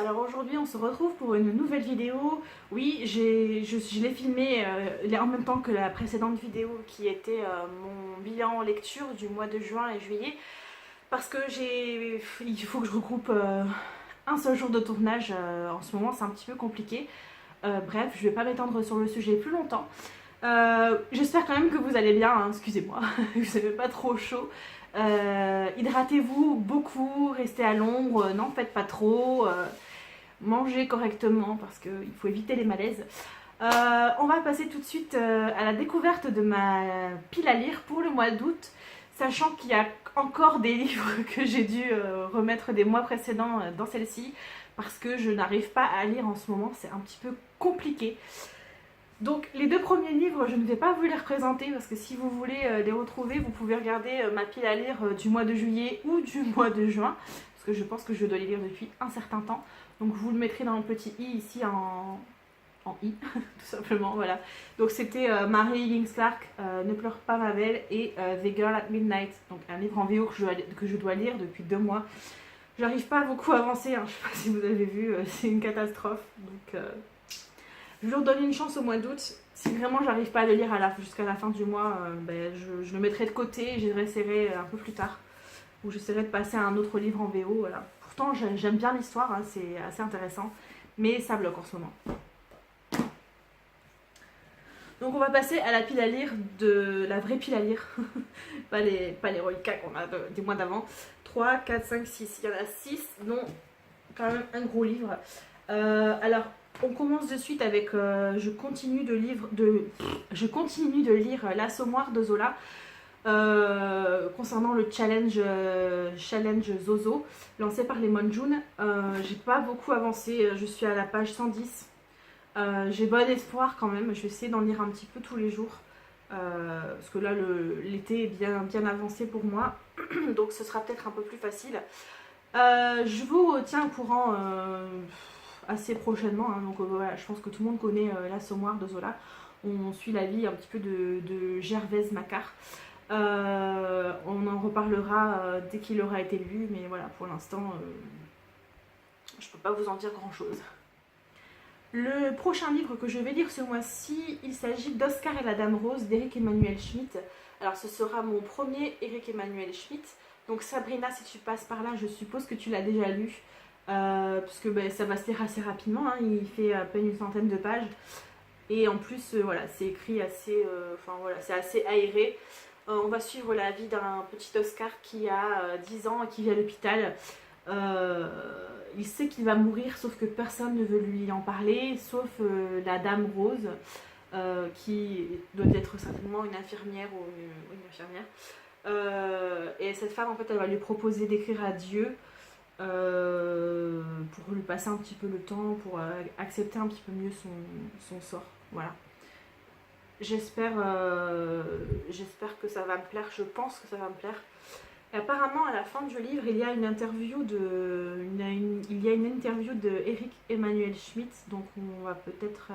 alors aujourd'hui on se retrouve pour une nouvelle vidéo. Oui, je l'ai filmée en même temps que la précédente vidéo qui était mon bilan lecture du mois de juin et juillet. Parce que il faut que je regroupe un seul jour de tournage. En ce moment c'est un petit peu compliqué. Bref, je vais pas m'étendre sur le sujet plus longtemps. J'espère quand même que vous allez bien, hein, excusez-moi, vous n'avez pas trop chaud. Hydratez-vous beaucoup, restez à l'ombre, n'en faites pas trop, mangez correctement parce qu'il faut éviter les malaises. On va passer tout de suite à la découverte de ma pile à lire pour le mois d'août, sachant qu'il y a encore des livres que j'ai dû remettre des mois précédents dans celle-ci parce que je n'arrive pas à lire en ce moment, c'est un petit peu compliqué. Donc les deux premiers livres, je ne vais pas vous les représenter parce que si vous voulez les retrouver, vous pouvez regarder ma pile à lire du mois de juillet ou du mois de juin, parce que je pense que je dois les lire depuis un certain temps. Donc je vous le mettrai dans le petit i ici en i, tout simplement, voilà. Donc c'était Mary Higgins Clark, Ne pleure pas ma belle, et The Girl at Midnight, donc un livre en VO que je dois lire depuis 2 mois. J'arrive pas à beaucoup avancer, hein, je sais pas si vous avez vu, c'est une catastrophe, donc... Je leur donne une chance au mois d'août. Si vraiment j'arrive pas à le lire jusqu'à la fin du mois, je le mettrai de côté et j'y réessayerai un peu plus tard. Ou j'essaierai de passer à un autre livre en VO. Voilà. Pourtant j'aime bien l'histoire, hein, c'est assez intéressant. Mais ça bloque en ce moment. Donc on va passer à la pile à lire de la vraie pile à lire. pas les reliquats qu'on a des mois d'avant. 3, 4, 5, 6. Il y en a 6, dont quand même un gros livre. Alors... On commence de suite avec je continue de lire L'Assommoir de Zola concernant le challenge Zozo lancé par les Monjun. J'ai pas beaucoup avancé, je suis à la page 110. J'ai bon espoir quand même, je vais essayer d'en lire un petit peu tous les jours parce que là l'été est bien avancé pour moi donc ce sera peut-être un peu plus facile. Je vous tiens au courant assez prochainement, hein. Donc voilà, je pense que tout le monde connaît L'Assommoir de Zola. On suit la vie un petit peu de Gervaise Macquart. On en reparlera dès qu'il aura été lu, mais voilà, pour l'instant je peux pas vous en dire grand chose. Le prochain livre que je vais lire ce mois-ci, il s'agit d'Oscar et la Dame Rose d'Éric Emmanuel Schmitt. Alors ce sera mon premier Éric Emmanuel Schmitt. Donc Sabrina, si tu passes par là, je suppose que tu l'as déjà lu. Parce que ça va se lire assez rapidement, hein, il fait à peine une centaine de pages. Et en plus, voilà, c'est écrit assez... voilà, c'est assez aéré. On va suivre la vie d'un petit Oscar qui a 10 ans et qui vit à l'hôpital. Il sait qu'il va mourir, sauf que personne ne veut lui en parler, sauf la Dame Rose, qui doit être certainement une infirmière ou une infirmière. Et cette femme, en fait, elle va lui proposer d'écrire à Dieu pour lui passer un petit peu le temps, pour accepter un petit peu mieux son sort. Voilà. J'espère que ça va me plaire, je pense que ça va me plaire. Et apparemment, à la fin du livre, il y a une interview de Éric Emmanuel Schmitt, donc on va peut-être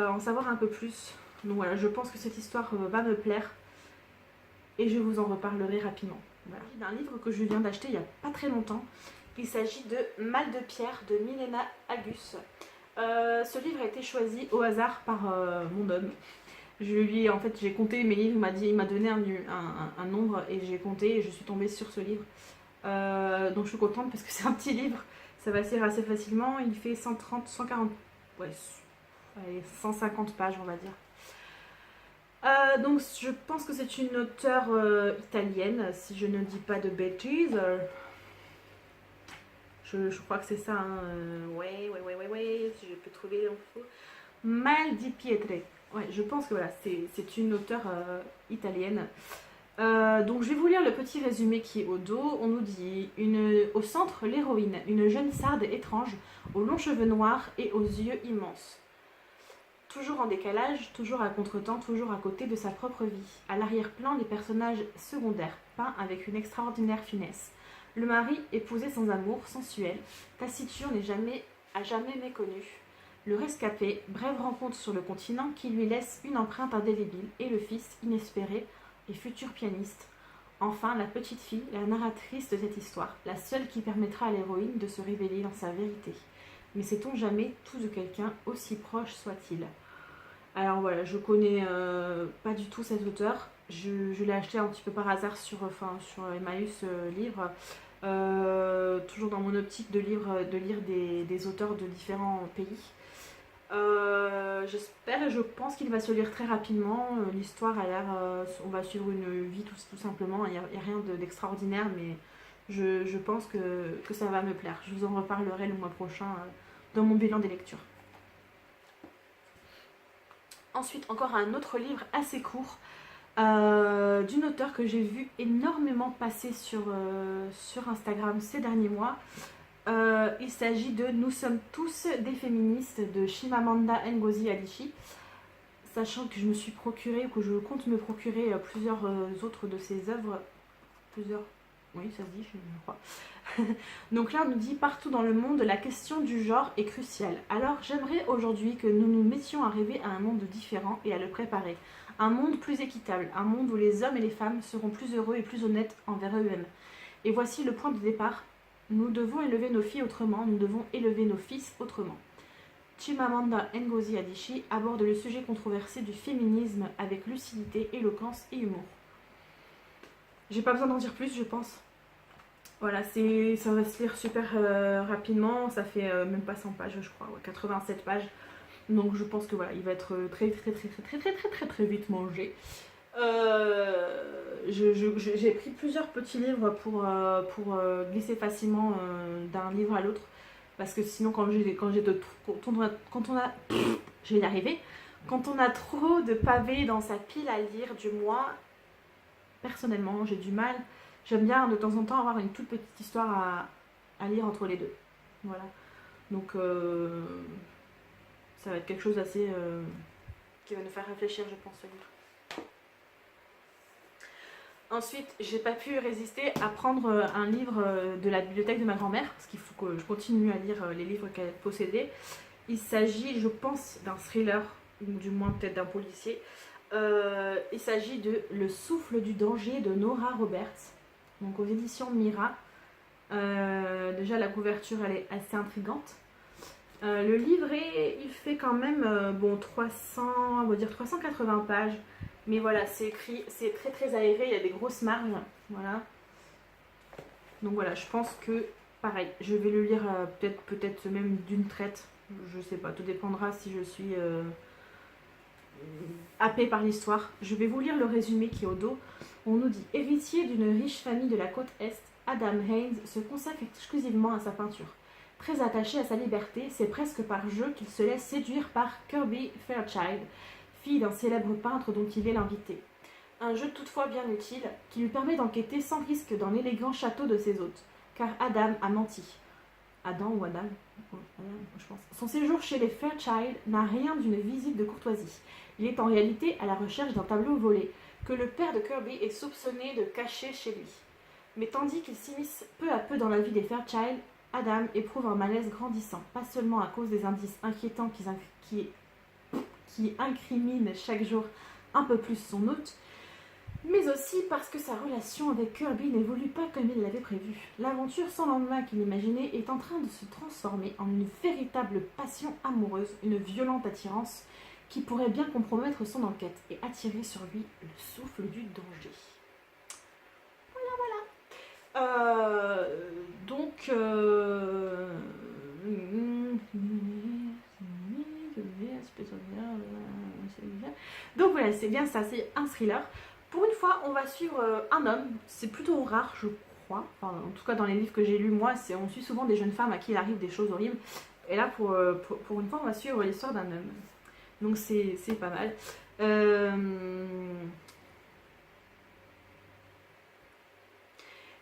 en savoir un peu plus. Donc voilà, je pense que cette histoire va me plaire et je vous en reparlerai rapidement. Voilà. D'un livre que je viens d'acheter il n'y a pas très longtemps. Il s'agit de Mal de pierre de Milena Agus. Ce livre a été choisi au hasard par mon homme. En fait, j'ai compté mes livres, il m'a donné un nombre et j'ai compté et je suis tombée sur ce livre. Donc je suis contente parce que c'est un petit livre, ça va se lire assez facilement. Il fait 130, 140, ouais, 150 pages on va dire. Donc je pense que c'est une auteure italienne, si je ne dis pas de bêtises. Je crois que c'est ça, hein. Ouais, si je peux trouver l'info. Mal di Pietre. Ouais, je pense que voilà, c'est une auteure italienne. Donc je vais vous lire le petit résumé qui est au dos. On nous dit au centre, l'héroïne, une jeune sarde étrange, aux longs cheveux noirs et aux yeux immenses. Toujours en décalage, toujours à contretemps, toujours à côté de sa propre vie. À l'arrière-plan, les personnages secondaires, peints avec une extraordinaire finesse. Le mari, épousé sans amour, sensuel, taciturne et à jamais méconnu. Le rescapé, brève rencontre sur le continent qui lui laisse une empreinte indélébile. Et le fils, inespéré et futur pianiste. Enfin, la petite fille, la narratrice de cette histoire, la seule qui permettra à l'héroïne de se révéler dans sa vérité. Mais sait-on jamais tout de quelqu'un, aussi proche soit-il? Alors voilà, je connais pas du tout cet auteur. Je l'ai acheté un petit peu par hasard sur Emmaüs Livre. Toujours dans mon optique de lire des auteurs de différents pays. J'espère et je pense qu'il va se lire très rapidement. L'histoire a l'air. On va suivre une vie tout simplement. Il n'y a rien d'extraordinaire, mais je pense que ça va me plaire. Je vous en reparlerai le mois prochain dans mon bilan des lectures. Ensuite, encore un autre livre assez court d'une auteure que j'ai vu énormément passer sur Instagram ces derniers mois. Il s'agit de Nous sommes tous des féministes de Chimamanda Ngozi Adichie. Sachant que je me suis procuré, ou que je compte me procurer plusieurs autres de ses œuvres. Plusieurs. Oui, ça se dit, je crois. Donc là, on nous dit partout dans le monde, la question du genre est cruciale. Alors, j'aimerais aujourd'hui que nous nous mettions à rêver à un monde différent et à le préparer. Un monde plus équitable, un monde où les hommes et les femmes seront plus heureux et plus honnêtes envers eux-mêmes. Et voici le point de départ. Nous devons élever nos filles autrement, nous devons élever nos fils autrement. Chimamanda Ngozi Adichie aborde le sujet controversé du féminisme avec lucidité, éloquence et humour. J'ai pas besoin d'en dire plus, je pense. Voilà, ça va se lire super rapidement, ça fait même pas 100 pages, je crois, 87 pages. Donc je pense que voilà, il va être très vite mangé. J'ai pris plusieurs petits livres pour glisser facilement d'un livre à l'autre, parce que sinon quand on a je vais y arriver, quand on a trop de pavés dans sa pile à lire du mois, personnellement j'ai du mal. J'aime bien de temps en temps avoir une toute petite histoire à lire entre les deux. Voilà. Donc ça va être quelque chose d'assez qui va nous faire réfléchir, je pense, ce livre. Ensuite, j'ai pas pu résister à prendre un livre de la bibliothèque de ma grand-mère, parce qu'il faut que je continue à lire les livres qu'elle possédait. Il s'agit, je pense, d'un thriller, ou du moins peut-être d'un policier. Il s'agit de Le souffle du danger de Nora Roberts, donc aux éditions Mira. Déjà, la couverture, elle est assez intrigante. Le livret, il fait quand même 300, on va dire 380 pages. Mais voilà, c'est écrit, c'est très aéré, il y a des grosses marges. Voilà. Donc voilà, je pense que, pareil, je vais le lire peut-être même d'une traite. Je sais pas, tout dépendra si je suis happée par l'histoire. Je vais vous lire le résumé qui est au dos. On nous dit: héritier d'une riche famille de la côte Est, Adam Haynes se consacre exclusivement à sa peinture. Très attaché à sa liberté, c'est presque par jeu qu'il se laisse séduire par Kirby Fairchild, fille d'un célèbre peintre dont il est l'invité. Un jeu toutefois bien utile, qui lui permet d'enquêter sans risque dans l'élégant château de ses hôtes, car Adam a menti. Adam ou Adam, je pense. Son séjour chez les Fairchild n'a rien d'une visite de courtoisie. Il est en réalité à la recherche d'un tableau volé, que le père de Kirby est soupçonné de cacher chez lui. Mais tandis qu'il s'immisce peu à peu dans la vie des Fairchild, Adam éprouve un malaise grandissant, pas seulement à cause des indices inquiétants qui incriminent chaque jour un peu plus son hôte, mais aussi parce que sa relation avec Kirby n'évolue pas comme il l'avait prévu. L'aventure sans lendemain qu'il imaginait est en train de se transformer en une véritable passion amoureuse, une violente attirance qui pourrait bien compromettre son enquête et attirer sur lui le souffle du danger. Donc voilà, c'est bien ça, c'est un thriller. Pour une fois, on va suivre un homme, c'est plutôt rare, je crois. Enfin, en tout cas, dans les livres que j'ai lus, moi, on suit souvent des jeunes femmes à qui il arrive des choses horribles. Et là, pour une fois, on va suivre l'histoire d'un homme. Donc c'est pas mal.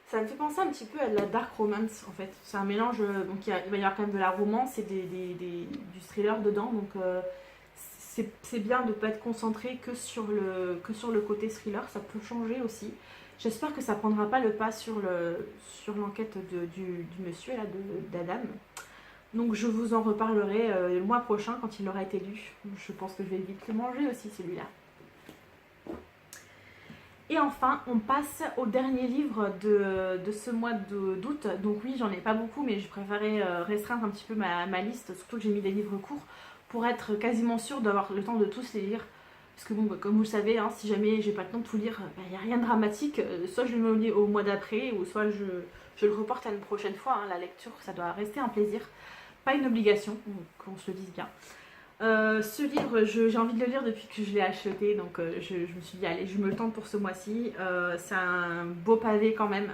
Ça me fait penser un petit peu à de la dark romance en fait. C'est un mélange, donc il va y avoir quand même de la romance et du thriller dedans. Donc c'est bien de ne pas être concentré que sur le côté thriller, ça peut changer aussi. J'espère que ça ne prendra pas le pas sur l'enquête du monsieur là, d'Adam. Donc je vous en reparlerai le mois prochain quand il aura été lu. Je pense que je vais vite le manger aussi celui-là. Et enfin, on passe au dernier livre de ce mois d'août. Donc oui, j'en ai pas beaucoup, mais je préférais restreindre un petit peu ma liste, surtout que j'ai mis des livres courts, pour être quasiment sûre d'avoir le temps de tous les lire. Parce que bon, bah, comme vous le savez, hein, si jamais j'ai pas le temps de tout lire, il n'y a rien de dramatique. Soit je le mets au mois d'après, ou soit je le reporte à une prochaine fois. Hein. La lecture, ça doit rester un plaisir, pas une obligation, qu'on se le dise bien. Ce livre, j'ai envie de le lire depuis que je l'ai acheté, donc je me suis dit, allez, je me le tente pour ce mois-ci. C'est un beau pavé quand même,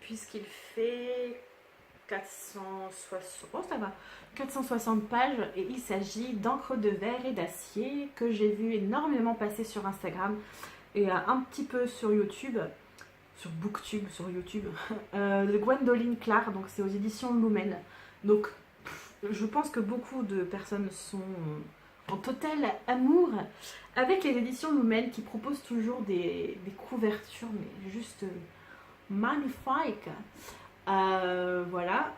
puisqu'il fait 460, oh, ça va, 460 pages, et il s'agit d'encre de verre et d'acier, que j'ai vu énormément passer sur Instagram, et un petit peu sur YouTube, sur Booktube, sur YouTube, de Gwendoline Clark, donc c'est aux éditions Lumen. Donc je pense que beaucoup de personnes sont en total amour avec les éditions Lumen qui proposent toujours des couvertures mais juste magnifiques. Voilà,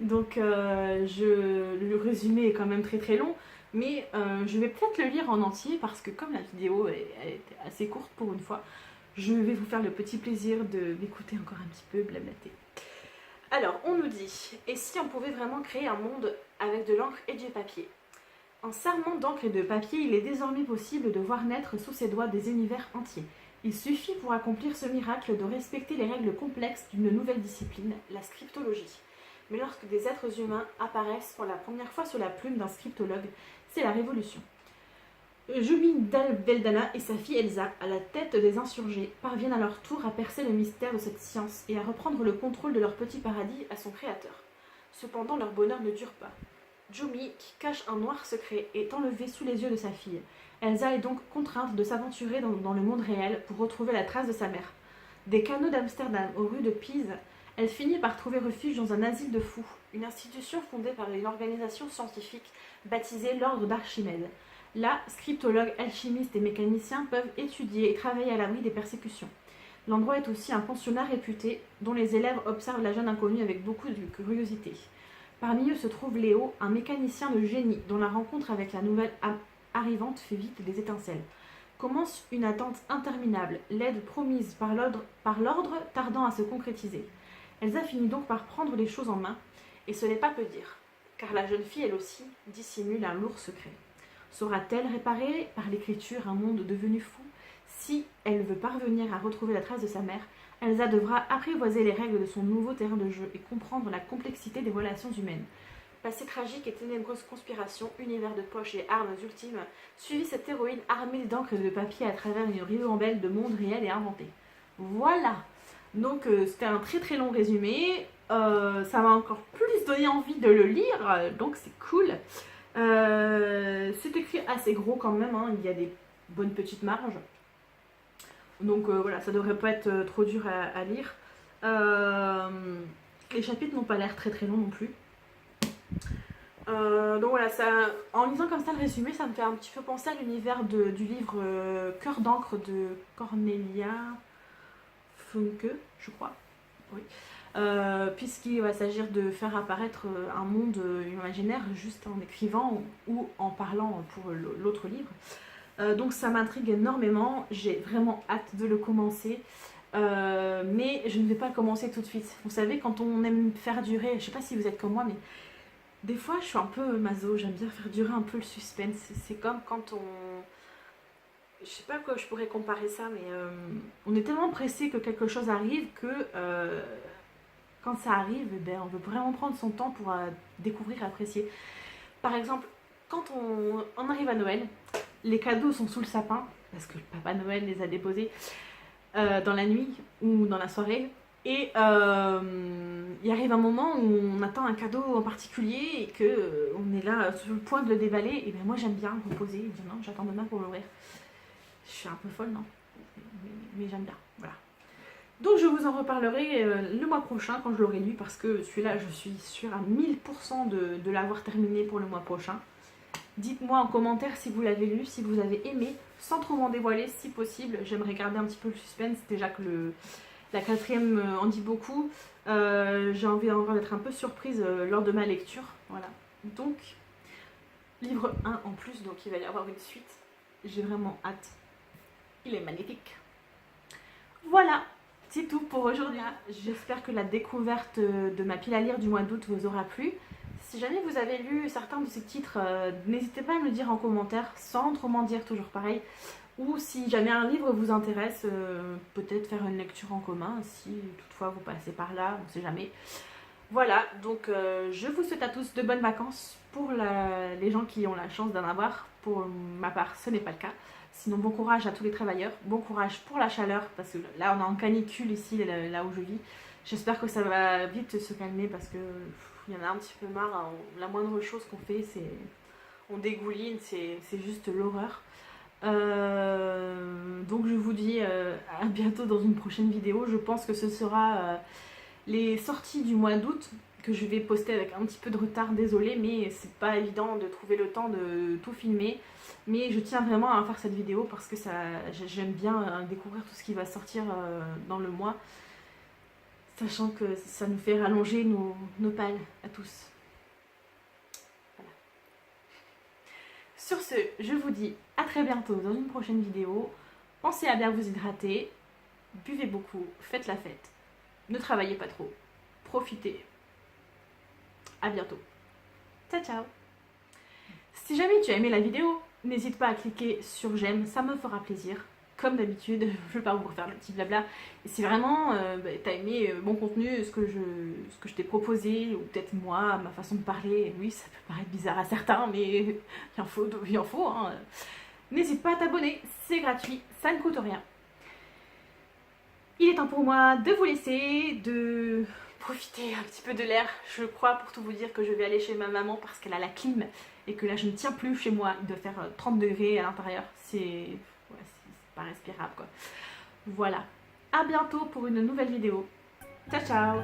donc le résumé est quand même très très long, mais je vais peut-être le lire en entier parce que comme la vidéo elle était assez courte pour une fois, je vais vous faire le petit plaisir de m'écouter encore un petit peu blablater. Alors, on nous dit, et si on pouvait vraiment créer un monde avec de l'encre et du papier? En s'armant d'encre et de papier, il est désormais possible de voir naître sous ses doigts des univers entiers. Il suffit pour accomplir ce miracle de respecter les règles complexes d'une nouvelle discipline, la scriptologie. Mais lorsque des êtres humains apparaissent pour la première fois sous la plume d'un scriptologue, c'est la révolution. Jumi Dal-Beldana et sa fille Elsa, à la tête des insurgés, parviennent à leur tour à percer le mystère de cette science et à reprendre le contrôle de leur petit paradis à son créateur. Cependant, leur bonheur ne dure pas. Jumi, qui cache un noir secret, est enlevée sous les yeux de sa fille. Elsa est donc contrainte de s'aventurer dans le monde réel pour retrouver la trace de sa mère. Des canaux d'Amsterdam aux rues de Pise, elle finit par trouver refuge dans un asile de fous, une institution fondée par une organisation scientifique baptisée l'Ordre d'Archimède. Là, scriptologues, alchimistes et mécaniciens peuvent étudier et travailler à l'abri des persécutions. L'endroit est aussi un pensionnat réputé, dont les élèves observent la jeune inconnue avec beaucoup de curiosité. Parmi eux se trouve Léo, un mécanicien de génie, dont la rencontre avec la nouvelle arrivante fait vite des étincelles. Commence une attente interminable, l'aide promise par l'ordre tardant à se concrétiser. Elsa finit donc par prendre les choses en main, et ce n'est pas peu dire, car la jeune fille, elle aussi, dissimule un lourd secret. Saura-t-elle réparer par l'écriture un monde devenu fou? Si elle veut parvenir à retrouver la trace de sa mère, Elsa devra apprivoiser les règles de son nouveau terrain de jeu et comprendre la complexité des relations humaines. Passé tragique et ténébreuse conspiration, univers de poche et armes ultimes, suivit cette héroïne armée d'encre et de papier à travers une ribambelle de mondes réels et inventés. Voilà. Donc c'était un très très long résumé. Ça m'a encore plus donné envie de le lire, donc c'est cool. C'est écrit assez gros quand même, hein. Il y a des bonnes petites marges. Donc voilà, ça devrait pas être trop dur à lire. Les chapitres n'ont pas l'air très très longs non plus. Donc voilà, en lisant comme ça le résumé, ça me fait un petit peu penser à l'univers du livre Cœur d'encre de Cornelia Funke, je crois. Oui. Puisqu'il va s'agir de faire apparaître un monde imaginaire juste en écrivant ou en parlant pour l'autre livre. Donc ça m'intrigue énormément, j'ai vraiment hâte de le commencer, mais je ne vais pas le commencer tout de suite. Vous savez, quand on aime faire durer, je sais pas si vous êtes comme moi, mais des fois je suis un peu maso, j'aime bien faire durer un peu le suspense. C'est comme quand je sais pas à quoi je pourrais comparer ça, mais on est tellement pressé que quelque chose arrive que quand ça arrive, ben, on veut vraiment prendre son temps pour découvrir, apprécier. Par exemple, quand on arrive à Noël, les cadeaux sont sous le sapin, parce que le Papa Noël les a déposés dans la nuit ou dans la soirée. Et il arrive un moment où on attend un cadeau en particulier et qu'on est là sur le point de le déballer. Et bien moi j'aime bien me poser et dire non, j'attends demain pour l'ouvrir. Je suis un peu folle, non? Mais j'aime bien, voilà. Donc je vous en reparlerai le mois prochain quand je l'aurai lu, parce que celui-là je suis sûre à 1000% de l'avoir terminé pour le mois prochain. Dites-moi en commentaire si vous l'avez lu, si vous avez aimé, sans trop m'en dévoiler si possible. J'aimerais garder un petit peu le suspense, déjà que la quatrième en dit beaucoup. J'ai envie encore d'être un peu surprise lors de ma lecture. Voilà. Donc, livre 1 en plus, donc il va y avoir une suite. J'ai vraiment hâte. Il est magnifique. Voilà, c'est tout pour aujourd'hui. J'espère que la découverte de ma pile à lire du mois d'août vous aura plu. Si jamais vous avez lu certains de ces titres, n'hésitez pas à me le dire en commentaire, sans trop m'en dire, toujours pareil. Ou si jamais un livre vous intéresse, peut-être faire une lecture en commun, si toutefois vous passez par là, on ne sait jamais. Voilà, donc je vous souhaite à tous de bonnes vacances pour les gens qui ont la chance d'en avoir. Pour ma part, ce n'est pas le cas. Sinon, bon courage à tous les travailleurs, bon courage pour la chaleur, parce que là on est en canicule ici, là où je vis. J'espère que ça va vite se calmer parce que il y en a un petit peu marre, hein. La moindre chose qu'on fait, c'est on dégouline, c'est juste l'horreur. Donc je vous dis à bientôt dans une prochaine vidéo. Je pense que ce sera les sorties du mois d'août que je vais poster avec un petit peu de retard, désolé, mais c'est pas évident de trouver le temps de tout filmer. Mais je tiens vraiment à faire cette vidéo parce que j'aime bien découvrir tout ce qui va sortir dans le mois, sachant que ça nous fait rallonger nos pales à tous. Voilà. Sur ce, je vous dis à très bientôt dans une prochaine vidéo. Pensez à bien vous hydrater, buvez beaucoup, faites la fête, ne travaillez pas trop, profitez. À bientôt. Ciao ciao. Si jamais tu as aimé la vidéo, n'hésite pas à cliquer sur j'aime, ça me fera plaisir. Comme d'habitude, je ne vais pas vous refaire le petit blabla. Et si vraiment tu as aimé mon contenu, ce que je t'ai proposé, ou peut-être moi, ma façon de parler, oui, ça peut paraître bizarre à certains, mais il en faut. Hein. N'hésite pas à t'abonner, c'est gratuit, ça ne coûte rien. Il est temps pour moi de vous laisser, de profiter un petit peu de l'air. Je crois, pour tout vous dire, que je vais aller chez ma maman parce qu'elle a la clim et que là je ne tiens plus chez moi. Il doit faire 30 degrés à l'intérieur. C'est pas respirable quoi. Voilà. À bientôt pour une nouvelle vidéo. Ciao ciao.